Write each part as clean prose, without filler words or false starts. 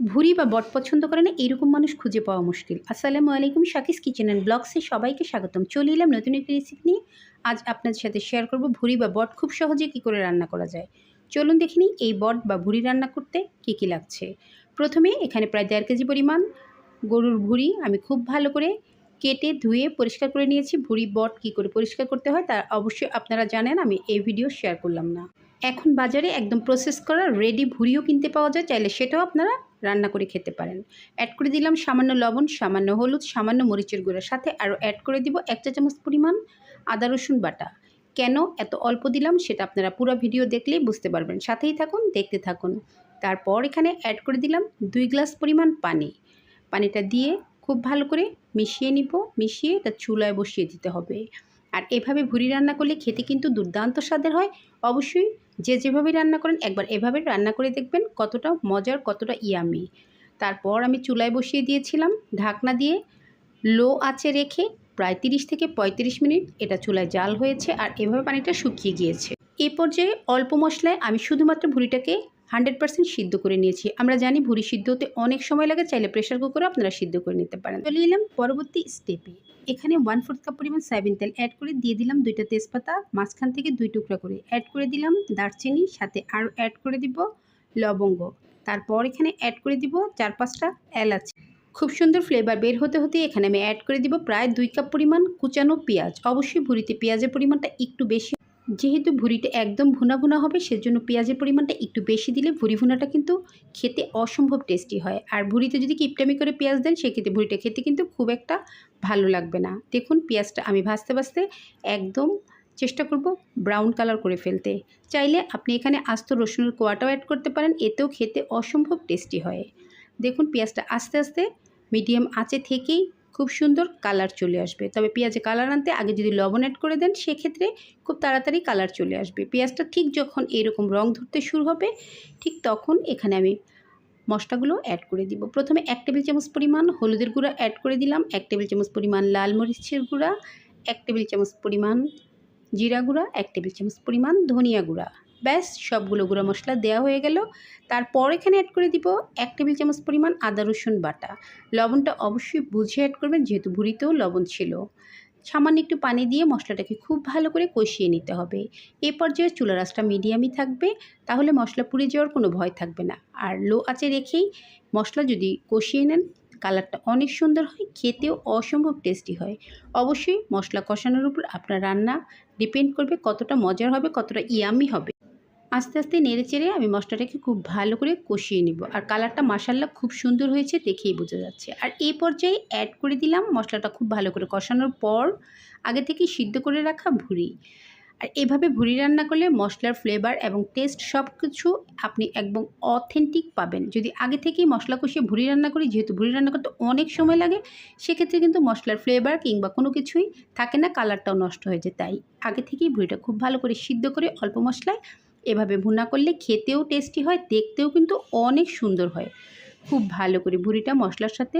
ভুঁড়ি বা বট পছন্দ করে না এরকম মানুষ খুঁজে পাওয়া মুশকিল। আসসালামু আলাইকুম, শাকিস কিচেন অ্যান্ড ব্লগসে সবাইকে স্বাগতম। চলে এলাম নতুন একটি রেসিপি নিয়ে। আজ আপনাদের সাথে শেয়ার করব ভুঁড়ি বা বট খুব সহজে কী করে রান্না করা যায়। চলুন দেখে নিই এই বট বা ভুঁড়ি রান্না করতে কী কী লাগছে। প্রথমে এখানে প্রায় 1.5 কেজি পরিমাণ গরুর ভুঁড়ি আমি খুব ভালো করে কেটে ধুয়ে পরিষ্কার করে নিয়েছি। ভুঁড়ি বট কী করে পরিষ্কার করতে হয় তা অবশ্যই আপনারা জানেন, আমি এই ভিডিও শেয়ার করলাম না। এখন বাজারে একদম প্রসেস করা রেডি ভুঁড়িও কিনতে পাওয়া যায়, চাইলে সেটাও আপনারা রান্না করে খেতে পারেন। অ্যাড করে দিলাম সামান্য লবণ, সামান্য হলুদ, সামান্য মরিচের গুঁড়া, সাথে আরও অ্যাড করে দিব 1 চা চামচ পরিমাণ আদা রসুন বাটা। কেন এত অল্প দিলাম সেটা আপনারা পুরো ভিডিও দেখলেই বুঝতে পারবেন। সাথেই থাকুন, দেখতে থাকুন। তারপর এখানে অ্যাড করে দিলাম 2 গ্লাস পরিমাণ পানি। পানিটা দিয়ে খুব ভালো করে মিশিয়ে নিব। মিশিয়ে এটা চুলায় বসিয়ে দিতে হবে। আর এভাবে ভুঁড়ি রান্না করলে খেতে কিন্তু দুর্দান্ত স্বাদের হয়। অবশ্যই যে যেভাবে রান্না করেন একবার এভাবে রান্না করে দেখবেন কতটা মজার, কতটা ইয়ামি। তারপর আমি চুলায় বসিয়ে দিয়েছিলাম ঢাকনা দিয়ে লো আঁচে রেখে প্রায় 30 থেকে 35 মিনিট এটা চুলায় জাল হয়েছে আর এভাবে পানিটা শুকিয়ে গিয়েছে। এই পর্যায়ে অল্প মশলায় আমি শুধুমাত্র ভুঁড়িটাকে 100% সিদ্ধ করে নিয়েছি। আমরা জানি ভুঁড়ি সিদ্ধ হতে অনেক সময় লাগে, চাইলে প্রেশার কুকারে আপনারা সিদ্ধ করে নিতে পারেন। চলে এলাম পরবর্তী স্টেপে। এখানে 1/4 কাপ পরিমাণ সয়াবিন তেল অ্যাড করে দিয়ে দিলাম 2টা তেজপাতা মাঝখান থেকে 2 টুকরা করে, অ্যাড করে দিলাম দারচিনি, সাথে আরও অ্যাড করে দিব লবঙ্গ। তারপর এখানে অ্যাড করে দিব 4-5টা এলাচ। খুব সুন্দর ফ্লেভার বের হতে হতে এখানে আমি অ্যাড করে দিব প্রায় 2 কাপ পরিমাণ কুচানো পেঁয়াজ। অবশ্যই ভুঁড়িতে পেঁয়াজের পরিমাণটা একটু বেশি, যেহেতু ভুঁড়িটা একদম ভুনা ভুনা হবে সেজন্য পেঁয়াজের পরিমাণটা একটু বেশি দিলে ভুঁড়ি ভুনাটা কিন্তু খেতে অসম্ভব টেস্টি হয়। আর ভুঁড়িতে যদি কিপটামি করে পেঁয়াজ দেন সেক্ষেত্রে ভুঁড়িটা খেতে কিন্তু খুব একটা ভালো লাগবে না। দেখুন পেঁয়াজটা আমি ভাজতে ভাজতে একদম চেষ্টা করব ব্রাউন কালার করে ফেলতে। চাইলে আপনি এখানে আস্ত রসুনের কোয়াটাও অ্যাড করতে পারেন, এতেও খেতে অসম্ভব টেস্টি হয়। দেখুন পেঁয়াজটা আস্তে আস্তে মিডিয়াম আঁচে থেকেই খুব সুন্দর কালার চলে আসবে। তবে পেঁয়াজে কালার আনতে আগে যদি লবণ অ্যাড করে দেন সেক্ষেত্রে খুব তাড়াতাড়ি কালার চলে আসবে। পেঁয়াজটা ঠিক যখন এরকম রং ধরতে শুরু হবে ঠিক তখন এখানে আমি মশলাগুলো অ্যাড করে দিব। প্রথমে 1 টেবিল চামচ পরিমাণ হলুদের গুঁড়া অ্যাড করে দিলাম, 1 টেবিল চামচ পরিমাণ লাল মরিচের গুঁড়া, 1 টেবিল চামচ পরিমাণ জিরা গুঁড়া, 1 টেবিল চামচ পরিমাণ ধনিয়া গুঁড়া। ব্যাস সবগুলো গুঁড়া মশলা দেওয়া হয়ে গেল। তারপর এখানে অ্যাড করে দিব 1 টেবিল চামচ পরিমাণ আদা রসুন বাটা। লবণটা অবশ্যই বুঝে অ্যাড করবেন, যেহেতু ভুঁড়িতেও লবণ ছিল। সামান্য একটু পানি দিয়ে মশলাটাকে খুব ভালো করে কষিয়ে নিতে হবে। এই পর্যায়ে চুলার আঁচটা মিডিয়ামই থাকবে, তাহলে মশলা পুড়ে যাওয়ার কোনো ভয় থাকবে না। আর লো আঁচে রেখেই মশলা যদি কষিয়ে নেন কালারটা অনেক সুন্দর হয়, খেতেও অসম্ভব টেস্টি হয়। অবশ্যই মশলা কষানোর উপর আপনার রান্না ডিপেন্ড করবে কতটা মজার হবে, কতটা ইয়ামি হবে। আস্তে আস্তে নেড়েচেড়ে আমি মশলাটাকে খুব ভালো করে কষিয়ে নিব। আর কালারটা মাশাআল্লাহ খুব সুন্দর হয়েছে, দেখেই বোঝা যাচ্ছে। আর এই পর্যায়ে অ্যাড করে দিলাম মশলাটা খুব ভালো করে কষানোর পর আগে থেকে সিদ্ধ করে রাখা ভুঁড়ি। আর এভাবে ভুঁড়ি রান্না করলে মশলার ফ্লেভার এবং টেস্ট সব কিছু আপনি একদম অথেন্টিক পাবেন। যদি আগে থেকেই মশলা কষিয়ে ভুঁড়ি রান্না করি, যেহেতু ভুঁড়ি রান্না করতে অনেক সময় লাগে, সেক্ষেত্রে কিন্তু মশলার ফ্লেভার কিংবা কোনো কিছুই থাকে না, কালারটাও নষ্ট হয়ে যায়। তাই আগে থেকেই ভুঁড়িটা খুব ভালো করে সিদ্ধ করে অল্প মশলায় এভাবে ভুনা করলে খেতেও টেস্টি হয়, দেখতেও কিন্তু অনেক সুন্দর হয়। খুব ভালো করে ভুঁড়িটা মশলার সাথে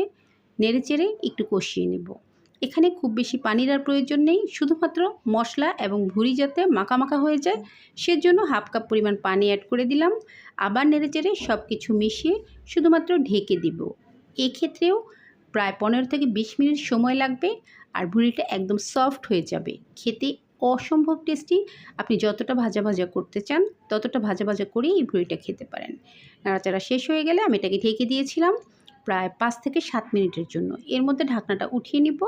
নেড়েচেড়ে একটু কষিয়ে নেব। এখানে খুব বেশি পানির আর প্রয়োজন নেই, শুধুমাত্র মশলা এবং ভুঁড়ি যাতে মাখা মাখা হয়ে যায় সেজন্য 1/2 কাপ পরিমাণ পানি অ্যাড করে দিলাম। আবার নেড়েচেড়ে সব কিছু মিশিয়ে শুধুমাত্র ঢেকে দিব। এক্ষেত্রেও প্রায় 15 থেকে 20 মিনিট সময় লাগবে আর ভুঁড়িটা একদম সফট হয়ে যাবে। খেতে অসম্ভব টেস্টি। আপনি যতটা ভাজা ভাজা করতে চান ততটা ভাজা ভাজা করেই এই ভুঁড়িটা খেতে পারেন। নাড়াচাড়া শেষ হয়ে গেলে আমি এটাকে ঢেকে দিয়েছিলাম প্রায় 5 থেকে 7 মিনিটের জন্য। এর মধ্যে ঢাকনাটা উঠিয়ে নিব।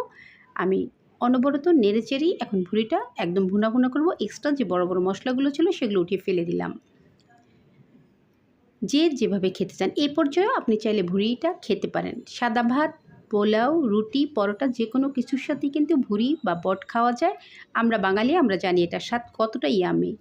আমি অনবরত নেড়েচেড়েই এখন ভুঁড়িটা একদম ভুনা ভুনা করব। এক্সট্রা যে বড় বড় মশলাগুলো ছিল সেগুলো উঠিয়ে ফেলে দিলাম। যে যেভাবে খেতে চান এই পর্যায়েও আপনি চাইলে ভুঁড়িটা খেতে পারেন। সাদা ভাত, পোলাও, রুটি, পরোটা যে কোনো কিছুর সাথেই কিন্তু ভুঁড়ি বা বট খাওয়া যায়। আমরা বাঙালি, আমরা জানি এটার স্বাদ কতটা ইয়ামি।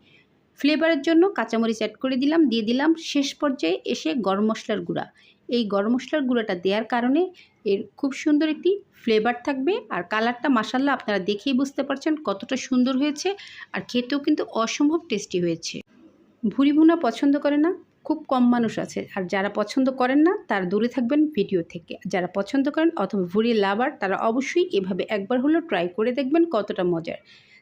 ফ্লেভারের জন্য কাঁচামরিচ অ্যাড করে দিলাম, দিয়ে দিলাম শেষ পর্যায়ে এসে গরম মশলার গুঁড়া। এই গরম মশলার গুঁড়াটা দেওয়ার কারণে এর খুব সুন্দর একটি ফ্লেভার থাকবে আর কালারটা মাশাআল্লাহ আপনারা দেখেই বুঝতে পারছেন কতটা সুন্দর হয়েছে আর খেতেও কিন্তু অসম্ভব টেস্টি হয়েছে। ভুঁড়ি ভুনা পছন্দ করে না খুব কম মানুষ আছে, আর যারা পছন্দ করেন না তারা দূরে থাকবেন ভিডিও থেকে। যারা পছন্দ করেন অথবা ভুঁড়ি লাভার তারা অবশ্যই এভাবে একবার হলেও ট্রাই করে দেখবেন কতটা মজার।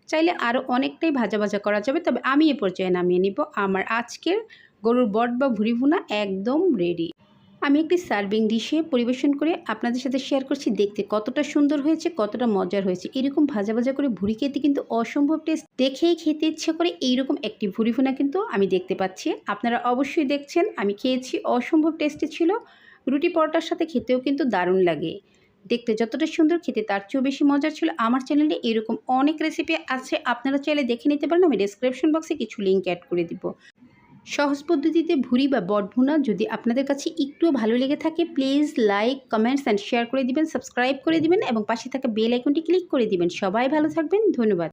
চাইলে আরও অনেকটাই ভাজা ভাজা করা যাবে, তবে আমি এ পর্যায়ে নামিয়ে নিব। আমার আজকের গরুর বট বা ভুঁড়ি ভুনা একদম রেডি। আমি একটি সার্ভিং ডিশে পরিবেশন করে আপনাদের সাথে শেয়ার করছি। দেখতে কতটা সুন্দর হয়েছে, কতটা মজার হয়েছে। এরকম ভাজা ভাজা করে ভুড়ি খেতে কিন্তু অসম্ভব টেস্ট। দেখেই খেতে ইচ্ছে করে এইরকম একটি ভুড়ি ভুনা কিন্তু আমি দেখতে পাচ্ছি। আপনারা অবশ্যই দেখছেন, আমি খেয়েছি, অসম্ভব টেস্টি ছিল। রুটি পরোটার সাথে খেতেও কিন্তু দারুণ লাগে। দেখতে যতটা সুন্দর, খেতে তার চেয়েও বেশি মজার ছিল। আমার চ্যানেলে এরকম অনেক রেসিপি আছে, আপনারা চাইলে দেখে নিতে পারেন। আমি ডেসক্রিপশন বক্সে কিছু লিঙ্ক অ্যাড করে দিব। সহজ পদ্ধতিতে ভুড়ি বা বট ভুনা যদি আপনাদের কাছে একটুও ভালো লেগে থাকে, please like, comments and share করে দিবেন, সাবস্ক্রাইব করে দিবেন এবং পাশে থাকা বেল আইকনটি ক্লিক করে দিবেন। সবাই ভালো থাকবেন, ধন্যবাদ।